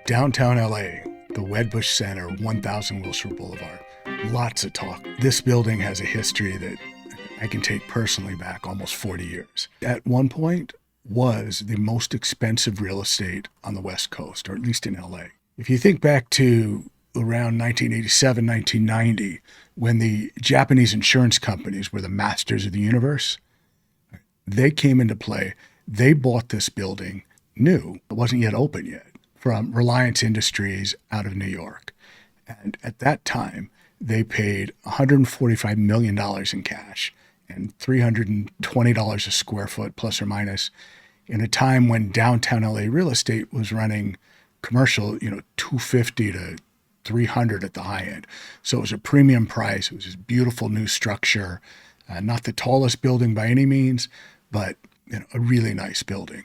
Downtown LA, the Wedbush Center, 1000 Wilshire Boulevard. Lots of talk. This building has a history that I can take personally back almost 40 years. At one point, was the most expensive real estate on the West Coast, or at least in LA. If you think back to around 1987, 1990, when the Japanese insurance companies were the masters of the universe, they came into play. They bought this building new. It wasn't yet open yet, from Reliance Industries out of New York. And at that time, they paid $145 million in cash and $320 a square foot, plus or minus, in a time when downtown LA real estate was running commercial, $250 to $300 at the high end. So it was a premium price. It was this beautiful new structure, not the tallest building by any means, but a really nice building.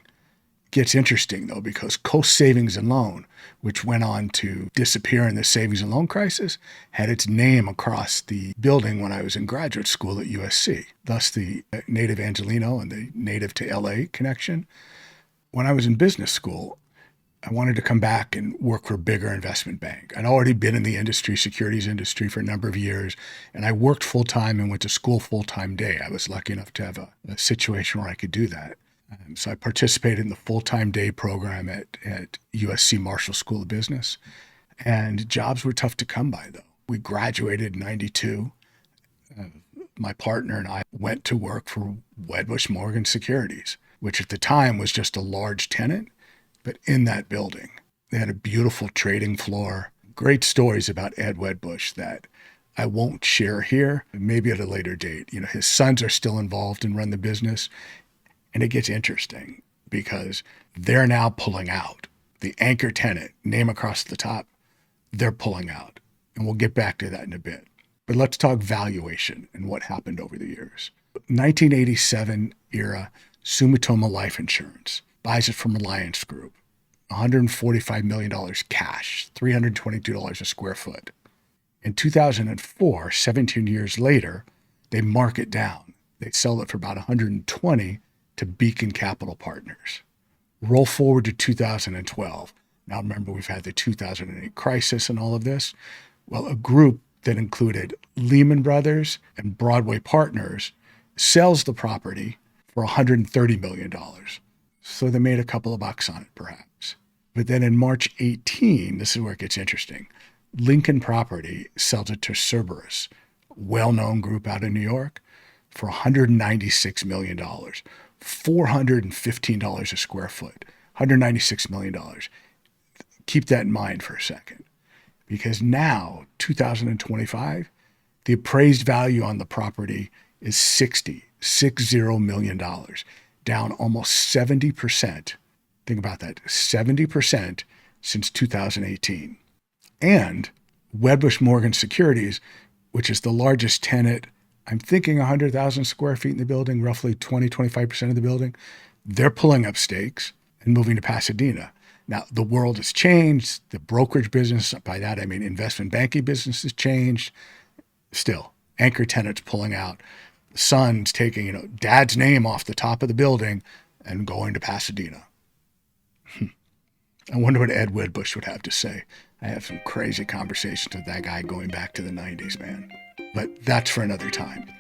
It gets interesting though, because Coast Savings and Loan, which went on to disappear in the savings and loan crisis, had its name across the building when I was in graduate school at USC. Thus the native Angelino and the native to LA connection. When I was in business school, I wanted to come back and work for a bigger investment bank. I'd already been in the industry, securities industry, for a number of years, and I worked full-time and went to school full-time day. I was lucky enough to have a situation where I could do that. So I participated in the full-time day program at USC Marshall School of Business, and jobs were tough to come by, though. We graduated in 92. My partner and I went to work for Wedbush Morgan Securities, which at the time was just a large tenant, but in that building. They had a beautiful trading floor. Great stories about Ed Wedbush that I won't share here, maybe at a later date. His sons are still involved and run the business. And it gets interesting because they're now pulling out. The anchor tenant, name across the top, they're pulling out. And we'll get back to that in a bit. But let's talk valuation and what happened over the years. 1987 era, Sumitomo Life Insurance buys it from Reliance Group. $145 million cash, $322 a square foot. In 2004, 17 years later, they mark it down. They sell it for about $120 to Beacon Capital Partners. Roll forward to 2012. Now remember, we've had the 2008 crisis and all of this. Well, a group that included Lehman Brothers and Broadway Partners sells the property for $130 million. So they made a couple of bucks on it, perhaps. But then in March 18, this is where it gets interesting. Lincoln Property sells it to Cerberus, well-known group out of New York, for $196 million. $415 a square foot, $196 million. Keep that in mind for a second, because now, 2025, the appraised value on the property is $60 million, down almost 70%. Think about that, 70% since 2018. And Wedbush Morgan Securities, which is the largest tenant, I'm thinking 100,000 square feet in the building, roughly 25% of the building. They're pulling up stakes and moving to Pasadena. Now, the world has changed. The brokerage business, by that I mean investment banking business, has changed. Still, anchor tenants pulling out. The son's taking, dad's name off the top of the building and going to Pasadena. I wonder what Ed Wedbush would have to say. I have some crazy conversations with that guy going back to the 90s, man. But that's for another time.